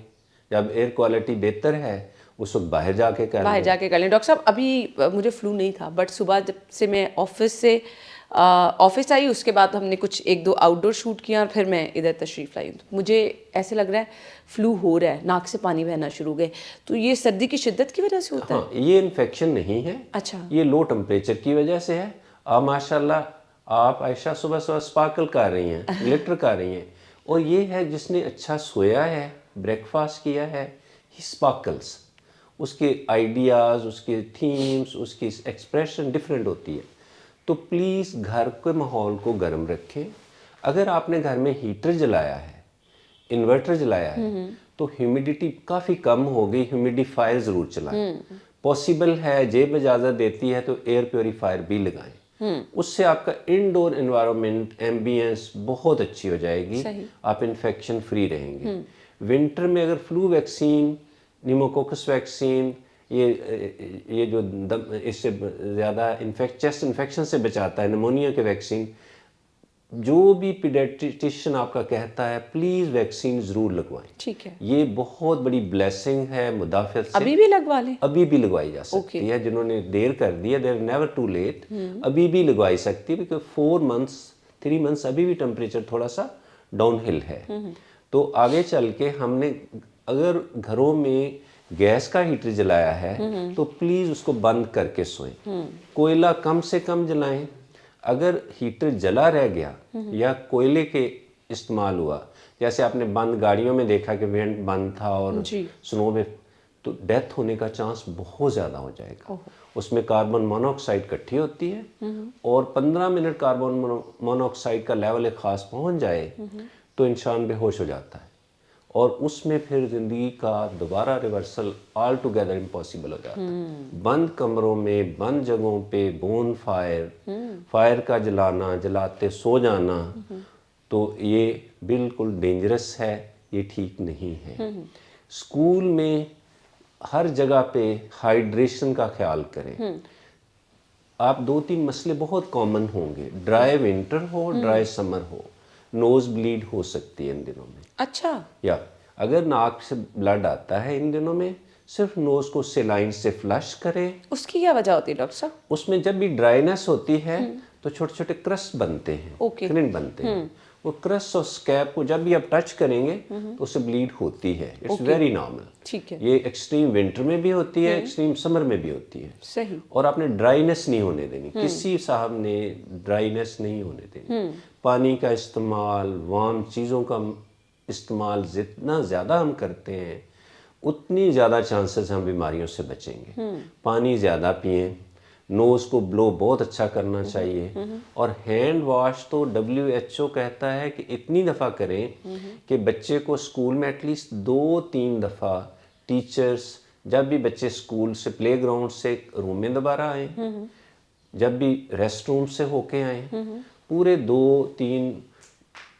जब एयर क्वालिटी बेहतर है उस वक्त बाहर जाके कर लें। डॉक्टर साहब अभी मुझे फ्लू नहीं था, बट सुबह जब से मैं ऑफिस आई, उसके बाद हमने कुछ 1-2 आउटडोर शूट किया और फिर मैं इधर तशरीफ़ लाई। मुझे ऐसे लग रहा है फ्लू हो रहा है, नाक से पानी बहना शुरू हो गए। तो ये सर्दी की शिद्दत की वजह से होता है? ये इन्फेक्शन नहीं है। अच्छा। ये लो टेम्परेचर की वजह से है। अब माशाल्लाह आप आयशा सुबह स्पार्कल कर रही हैं, ग्लिटर कर रही हैं, और ये है जिसने अच्छा सोया है, ब्रेकफास्ट किया है, ही स्पार्कल्स। उसके आइडियाज़, उसके थीम्स, उसकी एक्सप्रेशन डिफरेंट होती है। तो प्लीज़ घर के माहौल को गर्म रखें। अगर आपने घर में हीटर जलाया है, इन्वर्टर जलाया है, तो ह्यूमिडिटी काफ़ी कम हो गई, ह्यूमिडिफायर ज़रूर चलाएं। पॉसिबल है, जेब इजाज़त देती है तो एयर प्योरीफायर भी लगाएं। उससे आपका इनडोर एनवायरनमेंट एम्बियंस बहुत अच्छी हो जाएगी, आप इन्फेक्शन फ्री रहेंगे। विंटर में अगर फ्लू वैक्सीन, निमोकोकस वैक्सीन, ये जो इससे ज़्यादा चेस्ट इन्फेक्शन से बचाता है, निमोनिया के वैक्सीन, जो भी पीडियाट्रिशियन आपका कहता है प्लीज़ वैक्सीन ज़रूर लगवाएं। ठीक है। ये बहुत बड़ी ब्लेसिंग है मुदाफ़त से। अभी भी लगवा लें? अभी भी लगवाई जा सकती है। जिन्होंने देर कर दिया, देर नेवर टू लेट, अभी भी लगवाई सकती है, बिकॉज 3 मंथ्स अभी भी टेम्परेचर थोड़ा सा डाउनहिल है। तो आगे चल के हमने अगर घरों में गैस का हीटर जलाया है तो प्लीज़ उसको बंद करके सोएं। कोयला कम से कम जलाएं। अगर हीटर जला रह गया या कोयले के इस्तेमाल हुआ, जैसे आपने बंद गाड़ियों में देखा कि वेंट बंद था और स्नो में, तो डेथ होने का चांस बहुत ज़्यादा हो जाएगा। उसमें कार्बन मोनोऑक्साइड इकट्ठी होती है और 15 मिनट कार्बन मोनोऑक्साइड का लेवल एक ख़ास पहुंच जाए तो इंसान बेहोश हो जाता है और उसमें फिर ज़िंदगी का दोबारा रिवर्सल ऑल टुगेदर इम्पॉसिबल हो जाता है। बंद कमरों में, बंद जगहों पे बोन फायर का जलाते सो जाना, तो ये बिल्कुल डेंजरस है, ये ठीक नहीं है। स्कूल में हर जगह पे हाइड्रेशन का ख्याल करें। आप 2-3 मसले बहुत कॉमन होंगे, ड्राई विंटर हो, ड्राई समर हो, नोज ब्लीड हो सकती है इन दिनों में। अच्छा, या अगर नाक से ब्लड आता है इन दिनों में, सिर्फ नोज को सेलाइन से फ्लश करें। उसकी क्या वजह होती है डॉक्टर साहब? उसमें जब भी ड्राइनेस होती है तो छोटे छोटे क्रस्ट बनते हैं, ओके। क्रिन बनते हैं। वो क्रस्ट और स्कैब को जब भी आप टच करेंगे तो उससे ब्लीड होती है। It's very normal. ठीक है, ये एक्सट्रीम विंटर में भी होती है, एक्सट्रीम समर में भी होती है। सही। और आपने ड्राइनेस नहीं होने देनी, किसी साहब ने ड्राइनेस नहीं होने देनी। पानी का इस्तेमाल, वार्म चीज़ों का इस्तेमाल जितना ज़्यादा हम करते हैं उतनी ज़्यादा चांसेस हम बीमारियों से बचेंगे। पानी ज़्यादा पिएं, नोज़ को ब्लो बहुत अच्छा करना चाहिए। और हैंड वॉश तो WHO कहता है कि इतनी दफ़ा करें कि बच्चे को स्कूल में एटलीस्ट 2-3 दफ़ा टीचर्स, जब भी बच्चे स्कूल से प्लेग्राउंड से रूम में दोबारा आए, जब भी रेस्ट रूम से होके आए, पूरे 2-3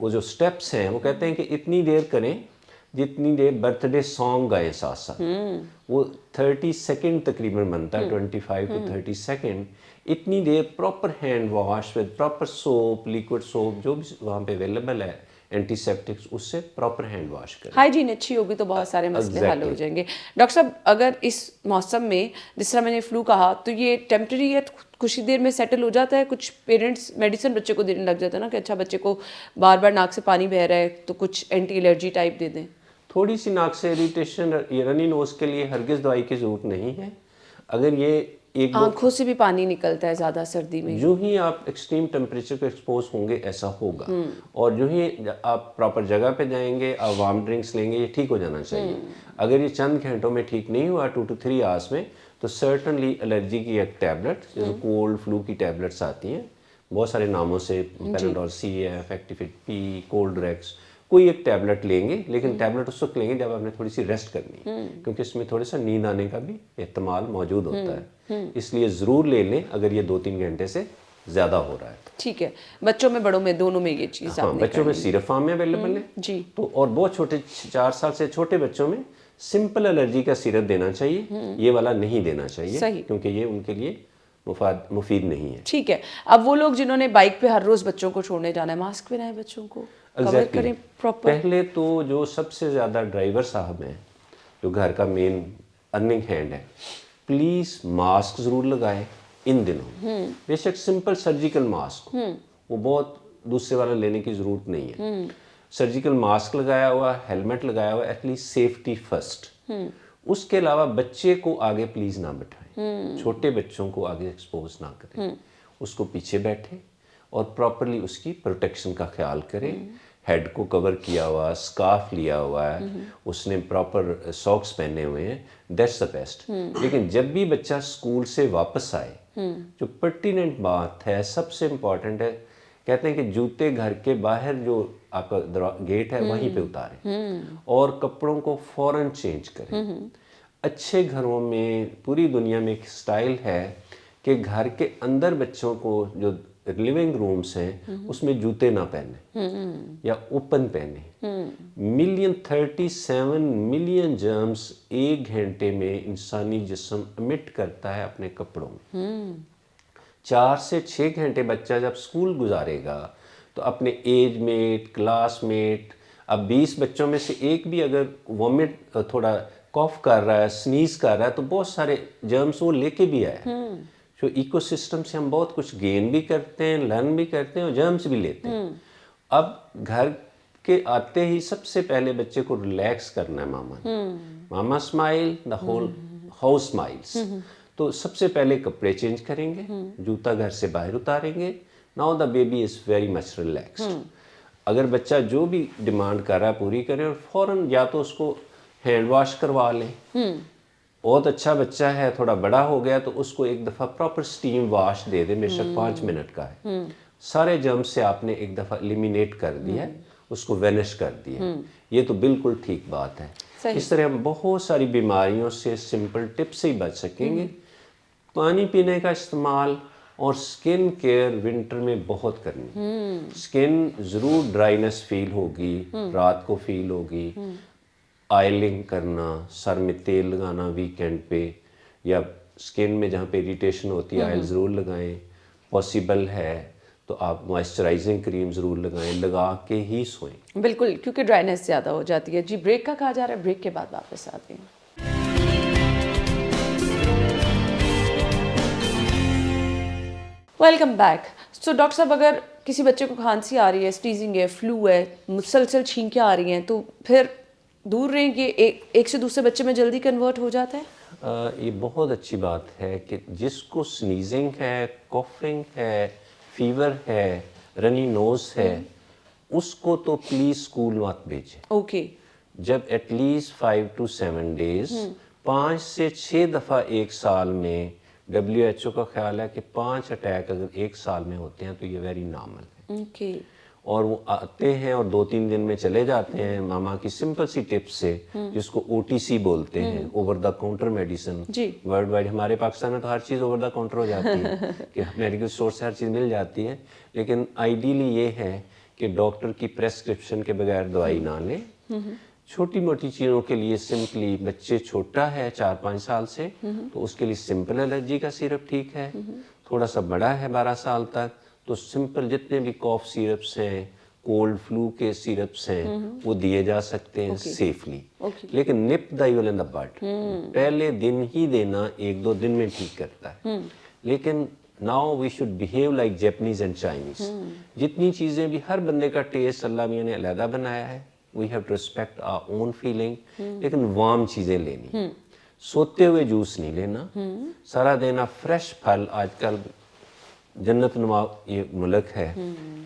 वो जो स्टेप्स हैं वो कहते हैं कि इतनी देर करें जितनी देर बर्थडे सॉन्ग गाए साथ साथ। वो 30 सेकेंड तकरीबन बनता है, 25 to 30 सेकेंड। इतनी देर proper hand wash with proper soap, liquid soap जो भी वहाँ पे अवेलेबल है, एंटीसेप्टिक्स, उससे प्रॉपर हैंड वॉश करें। हाइजीन अच्छी होगी तो बहुत सारे मसले हल हो जाएंगे। डॉक्टर साहब, अगर इस मौसम में जिस तरह मैंने फ्लू कहा तो ये टेम्परेरी है, कुछ ही देर में सेटल हो जाता है? कुछ पेरेंट्स मेडिसिन बच्चे को देने लग जाता है ना कि अच्छा बच्चे को बार बार नाक से पानी बह रहा है तो कुछ एंटी एलर्जी टाइप दे दें। थोड़ी सी नाक से इरिटेशन, ये रनी नोज के लिए हरगिज़ दवाई की ज़रूरत नहीं है। अगर ये एक आंखों से भी पानी निकलता है ज़्यादा सर्दी में। जो ही आप एक्सट्रीम टेम्परेचर को एक्सपोज होंगे ऐसा होगा। और जो ही आप प्रॉपर जगह पे जाएंगे, आप वार्म ड्रिंक्स लेंगे, ये ठीक हो जाना चाहिए। अगर ये चंद घंटों में ठीक नहीं हुआ 2 to 3 आवर्स में, तो सर्टनली एलर्जी की एक टैबलेट, जैसे कोल्ड फ्लू की टैबलेट्स आती हैं बहुत सारे नामों से, Panadol CF, Actifed P, Coldrex, कोई एक टैबलेट लेंगे। लेकिन टैबलेट उस वक्त लेंगे जब आपने थोड़ी सी रेस्ट करनी है, क्योंकि इसमें थोड़ा सा नींद आने का भी एहतमाल मौजूद होता है। इसलिए ज़रूर ले लें अगर ये 2-3 घंटे से ज़्यादा हो रहा है। ठीक है, बच्चों में बड़ों में दोनों में ये चीज़ हाँ, बच्चों में सिरप फार्म में अवेलेबल है जी। तो, और बहुत छोटे 4 साल से छोटे बच्चों में सिंपल एलर्जी का सिरप देना चाहिए, ये वाला नहीं देना चाहिए। सही। क्योंकि ये उनके लिए मुफीद नहीं है। ठीक है, अब वो लोग जिन्होंने बाइक पे हर रोज़ बच्चों को छोड़ने जाना है, मास्क पहनाएं बच्चों को, कवर करें प्रॉपर। पहले तो जो सबसे ज़्यादा ड्राइवर साहब हैं, जो घर का मेन अर्निंग हैंड है, प्लीज़ मास्क ज़रूर लगाएं इन दिनों। बेशक सिंपल सर्जिकल मास्क, वो बहुत दूसरे वाला लेने की ज़रूरत नहीं है। सर्जिकल मास्क लगाया हुआ, हेलमेट लगाया हुआ, एटलीस्ट सेफ्टी फर्स्ट। उसके अलावा बच्चे को आगे प्लीज़ ना बैठाएं, छोटे बच्चों को आगे एक्सपोज ना करें, उसको पीछे बैठे और प्रॉपरली उसकी प्रोटेक्शन का ख्याल करें। हेड को कवर किया हुआ, स्कार्फ लिया हुआ है, उसने प्रॉपर सॉक्स पहने हुए हैं, दैट्स द बेस्ट। लेकिन जब भी बच्चा स्कूल से वापस आए, जो पर्टिनेंट बात है, सबसे इम्पॉर्टेंट है, कहते हैं कि जूते घर के बाहर जो आपका गेट है वहीं पे उतारें और कपड़ों को फौरन चेंज करें। अच्छे घरों में पूरी दुनिया में एक स्टाइल है कि घर के अंदर बच्चों को, जो लिविंग रूम्स हैं, उसमें जूते ना पहने या ओपन पहने। 37 मिलियन जर्म्स 1 घंटे में इंसानी जिस्म अमिट करता है अपने कपड़ों में। 4 से 6 घंटे बच्चा जब स्कूल गुजारेगा तो अपने एज मेट, क्लासमेट, अब 20 बच्चों में से एक भी अगर वॉमिट, थोड़ा कॉफ कर रहा है, स्नीज कर रहा है, तो बहुत सारे जर्म्स वो लेके भी आया। तो इकोसिस्टम से हम बहुत कुछ गेन भी करते हैं, लर्न भी करते हैं और जर्म्स भी लेते हैं। अब घर के आते ही सबसे पहले बच्चे को रिलैक्स करना है मामा ने। Mama smile, the whole house smiles. तो सबसे पहले कपड़े चेंज करेंगे, जूता घर से बाहर उतारेंगे। Now the baby is very much relaxed. अगर बच्चा जो भी डिमांड कर रहा है पूरी करें और फौरन या तो उसको हैंड वॉश करवा लें। बहुत अच्छा बच्चा है, थोड़ा बड़ा हो गया तो उसको एक दफ़ा प्रॉपर स्टीम वॉश दे दें, बेशक 5 मिनट का है। सारे जर्म्स से आपने एक दफ़ा एलिमिनेट कर दिया है, उसको वेनिश कर दिया। ये तो बिल्कुल ठीक बात है। इस तरह हम बहुत सारी बीमारियों से सिंपल टिप से ही बच सकेंगे। पानी पीने का इस्तेमाल और स्किन केयर विंटर में बहुत करनी। स्किन ज़रूर ड्राइनेस फील होगी, रात को फील होगी, ऑयलिंग करना, सर में तेल लगाना वीकेंड पे, या स्किन में जहाँ पे इरिटेशन होती है ऑयल ज़रूर लगाएं। पॉसिबल है तो आप मॉइस्चराइजिंग क्रीम ज़रूर लगाएं, लगा के ही सोएं। बिल्कुल, क्योंकि ड्राइनेस ज़्यादा हो जाती है। जी ब्रेक का कहा जा रहा है, ब्रेक के बाद वापस आते हैं। Welcome back. सो डॉक्टर साहब, अगर किसी बच्चे को खांसी आ रही है, स्टीजिंग है, फ्लू है, मुसलसल छींकें आ रही हैं, तो फिर दूर रहें कि एक से दूसरे बच्चे में जल्दी कन्वर्ट हो जाता है? ये बहुत अच्छी बात है कि जिसको स्नीजिंग है, कॉफिंग है, फीवर है, रनी नोज है, उसको तो प्लीज़ स्कूल मत भेजें। ओके। जब एटलीस्ट 5 to 7 डेज 5 से 6 दफ़ा एक साल में, WHO का ख्याल है कि 5 अटैक अगर एक साल में होते हैं तो ये वेरी नॉर्मल है। ओके। और वो आते हैं और 2-3 दिन में चले जाते हैं मामा की सिंपल सी टिप से, जिसको OTC बोलते हैं, ओवर द काउंटर मेडिसिन। जी। वर्ल्ड वाइड हमारे पाकिस्तान में तो हर चीज़ ओवर द काउंटर हो जाती है कि मेडिकल स्टोर से हर चीज़ मिल जाती है, लेकिन आइडियली ये है कि डॉक्टर की प्रेस्क्रिप्शन के बगैर दवाई ना लें। छोटी मोटी चीज़ों के लिए सिंपली, बच्चे छोटा है 4-5 साल से, तो उसके लिए सिंपल एलर्जी का सिरप ठीक है। थोड़ा सा बड़ा है 12 साल तक, तो सिंपल जितने भी कॉफ सिरप्स हैं, कोल्ड फ्लू के सिरप्स हैं, वो दिए जा सकते हैं सेफली। लेकिन nip the evil in the bud पहले दिन ही देना 1-2 दिन में ठीक करता है। लेकिन now we should behave like Japanese and Chinese. जितनी चीज़ें भी, हर बंदे का टेस्ट अल्लाह मियां ने अलहदा बनाया है, we have to respect our own feeling. लेकिन वार्म चीज़ें लेनी, सोते हुए जूस नहीं लेना, सारा दिन आप फ्रेश फल, आजकल जन्नत नुमा ये मुल्क है,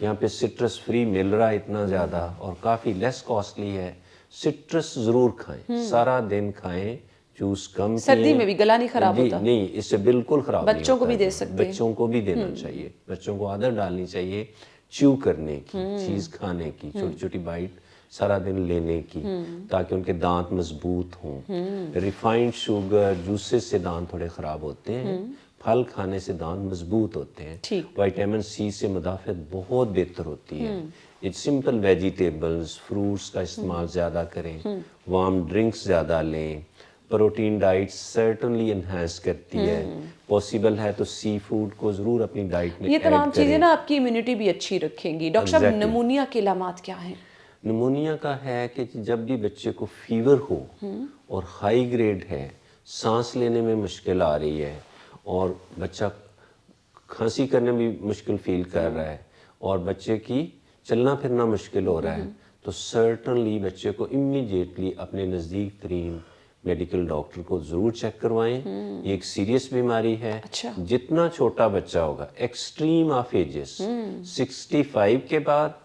यहाँ पे सिट्रस फ्री मिल रहा है इतना ज़्यादा और काफ़ी लेस कॉस्टली है। सिट्रस ज़रूर खाएं, सारा दिन खाएं, जूस कम पिएं। सर्दी में भी गला नहीं खराब होता? नहीं, इससे बिल्कुल खराब नहीं बच्चों को होता भी है। दे सकते हैं? बच्चों को भी देना चाहिए, बच्चों को आदत डालनी चाहिए च्यू करने की, चीज़ खाने की, छोटी छोटी बाइट सारा दिन लेने की, ताकि उनके दांत मजबूत हों। रिफाइंड शुगर, जूसेस से दांत थोड़े ख़राब होते हैं, फल खाने से दांत मजबूत होते हैं। विटामिन सी से मुदाफ़त बहुत बेहतर होती है। ये सिंपल वेजिटेबल्स, फ्रूट्स का इस्तेमाल ज़्यादा करें, वार्म ड्रिंक्स ज़्यादा लें, प्रोटीन डाइट सर्टनली इन्हांस करती है। पॉसिबल है तो सी फूड को ज़रूर अपनी डाइट में ये ऐड तमाम चीज़ें करें। ना आपकी इम्यूनिटी भी अच्छी रखेंगी। डॉक्टर साहब, Exactly. निमोनिया के अलामात क्या हैं? निमोनिया का है कि जब भी बच्चे को फीवर हो और हाई ग्रेड है, सांस लेने में मुश्किल आ रही है और बच्चा खांसी करने में भी मुश्किल फील कर रहा है और बच्चे की चलना फिरना मुश्किल हो रहा है, तो सर्टनली बच्चे को इमीडिएटली अपने नज़दीक तरीन मेडिकल डॉक्टर को ज़रूर चेक करवाएं। ये एक सीरियस बीमारी है। अच्छा। जितना छोटा बच्चा होगा, एक्सट्रीम ऑफ एजेस 65 के बाद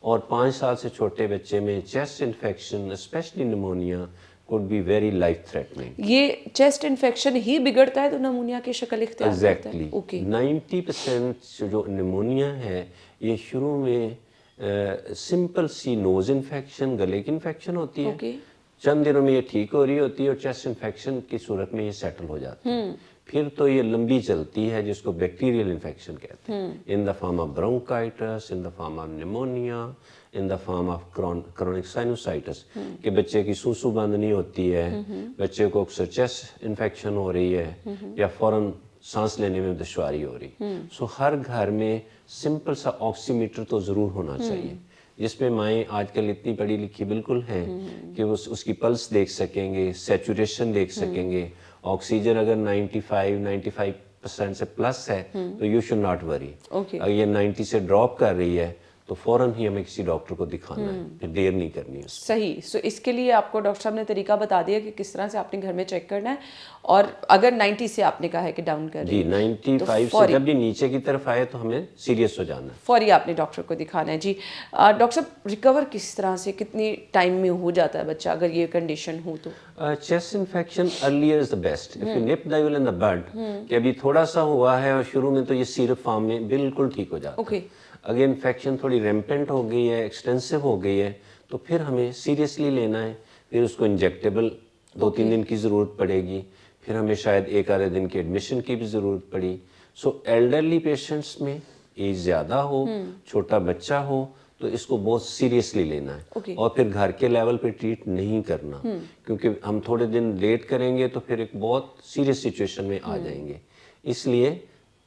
और 5 साल से छोटे बच्चे में chest infection, specially pneumonia, could be very life threatening. ये चेस्ट इन्फेक्शन ही बिगड़ता है तो निमोनिया की शक्ल इख्तियार करता है? एग्जैक्टली। ओके। 90% जो निमोनिया है, ये शुरू में सिंपल सी नोज इन्फेक्शन, गले की इन्फेक्शन होती है। ओके। चंद दिनों में ये ठीक हो रही होती है और चेस्ट इन्फेक्शन की सूरत में ये सेटल हो जाती है। फिर तो ये लंबी चलती है, जिसको बैक्टीरियल इन्फेक्शन कहते हैं, in the form of bronchitis, in the form of pneumonia, in the form of chronic sinusitis, कि बच्चे की सूसू बंद नहीं होती है, बच्चे को अक्सर चेस्ट इन्फेक्शन हो रही है या फौरन सांस लेने में दुश्वारी हो रही। सो हर घर में सिंपल सा ऑक्सीमीटर तो ज़रूर होना चाहिए, जिसमें माएँ आजकल इतनी पढ़ी लिखी बिल्कुल हैं कि वो उसकी पल्स देख सकेंगे, सैचुरेशन देख सकेंगे। ऑक्सीजन अगर 95% से प्लस है तो यू शुड नॉट वरी। अगर ये 90 से ड्रॉप कर रही है तो फ़ौरन ही हमें किसी डॉक्टर को दिखाना है, फिर देर नहीं करनी है। सही। सो इसके लिए आपको डॉक्टर साहब ने तरीका बता दिया कि किस तरह से आपने घर में चेक करना है, और अगर 90 से आपने कहा है कि डाउन कर रही जी, है, 95 से जब भी नीचे की तरफ आए तो हमें सीरियस हो जाना है, फौरी आपने डॉक्टर को दिखाना है। जी डॉक्टर साहब, रिकवर किस तरह से, कितनी टाइम में हो जाता है बच्चा अगर ये कंडीशन हो तो? Chest infection earlier is the best. If you nip the evil in the bud, कि अभी थोड़ा सा हुआ है और शुरू में तो ये सिरप फॉर्म में बिल्कुल ठीक हो जाता है। अगर इन्फेक्शन थोड़ी रेम्पेंट हो गई है, एक्सटेंसिव हो गई है, तो फिर हमें सीरियसली लेना है। फिर उसको इंजेक्टेबल 2-3 दिन की ज़रूरत पड़ेगी, फिर हमें शायद 1 आधे दिन की एडमिशन की भी ज़रूरत पड़ी। सो एल्डरली पेशेंट्स में एज ज़्यादा हो, छोटा बच्चा हो, तो इसको बहुत सीरियसली लेना है। Okay. और फिर घर के लेवल पे ट्रीट नहीं करना, क्योंकि हम थोड़े दिन लेट करेंगे तो फिर एक बहुत सीरियस सिचुएशन में आ जाएंगे। इसलिए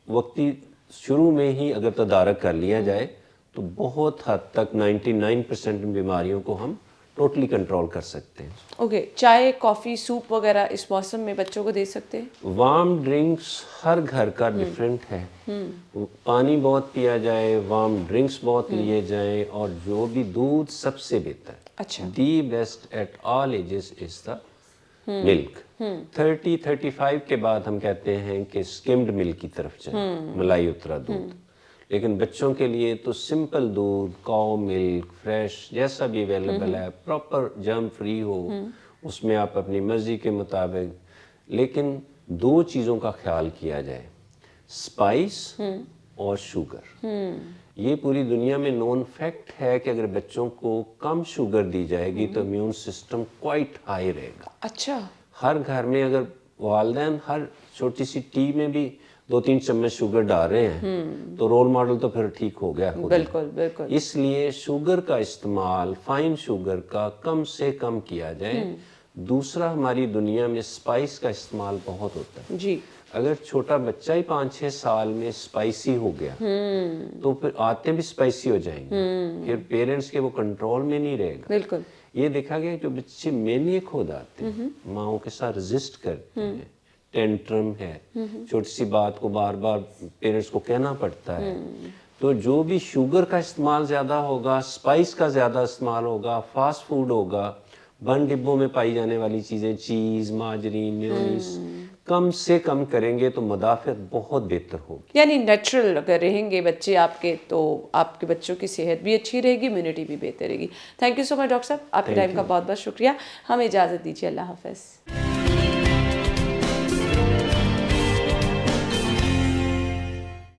वक्ती शुरू में ही अगर तदारक कर लिया जाए तो बहुत हद तक 99% बीमारियों को हम टोटली कंट्रोल कर सकते हैं। ओके, चाय, कॉफ़ी, सूप वगैरह इस मौसम में बच्चों को दे सकते हैं? वार्म ड्रिंक्स हर घर का डिफरेंट है। पानी बहुत पिया जाए, वार्म ड्रिंक्स बहुत लिए जाएं, और जो भी दूध सबसे बेहतर, अच्छा। The best at all ages is the milk. 30-35 के बाद हम कहते हैं कि स्किम्ड मिल्क की तरफ जाए, मलाई उतरा दूध। लेकिन बच्चों के लिए तो सिंपल दूध, काउ मिल्क, फ्रेश जैसा भी अवेलेबल है, प्रॉपर जर्म फ्री हो, उसमें आप अपनी मर्जी के मुताबिक, लेकिन दो चीज़ों का ख्याल किया जाए, स्पाइस और शुगर। ये पूरी दुनिया में नोन फैक्ट है कि अगर बच्चों को कम शुगर दी जाएगी तो इम्यून सिस्टम क्वाइट हाई रहेगा। अच्छा। हर घर में अगर वालिदैन हर छोटी सी टी में भी 2-3 चम्मच शुगर डाल रहे हैं तो रोल मॉडल तो फिर ठीक हो गया खुद ही। बिल्कुल बिल्कुल। इसलिए शुगर का इस्तेमाल, फाइन शुगर का कम से कम किया जाए। दूसरा, हमारी दुनिया में स्पाइस का इस्तेमाल बहुत होता है जी। अगर छोटा बच्चा ही 5-6 साल में स्पाइसी हो गया तो फिर आते भी स्पाइसी हो जाएंगे, फिर पेरेंट्स के वो कंट्रोल में नहीं रहेगा। बिल्कुल। ये देखा गया जो बच्चे मैनियक हो जाते हैं, माओ के साथ रेजिस्ट करते हैं, टेंट्रम है, छोटी सी बात को बार बार पेरेंट्स को कहना पड़ता है, तो जो भी शुगर का इस्तेमाल ज़्यादा होगा, स्पाइस का ज़्यादा इस्तेमाल होगा, फास्ट फूड होगा, बंद डिब्बों में पाई जाने वाली चीज़ें, चीज़, माजरीन, मेयोनीज, कम से कम करेंगे तो मदाफ़त बहुत बेहतर होगी। यानी नेचुरल अगर रहेंगे बच्चे आपके तो आपके बच्चों की सेहत भी अच्छी रहेगी, इम्यूनिटी भी बेहतर रहेगी। Thank you so much doctor साहब, आपके टाइम का बहुत बहुत शुक्रिया। हमें इजाज़त दीजिए, अल्लाह हाफ़िज़।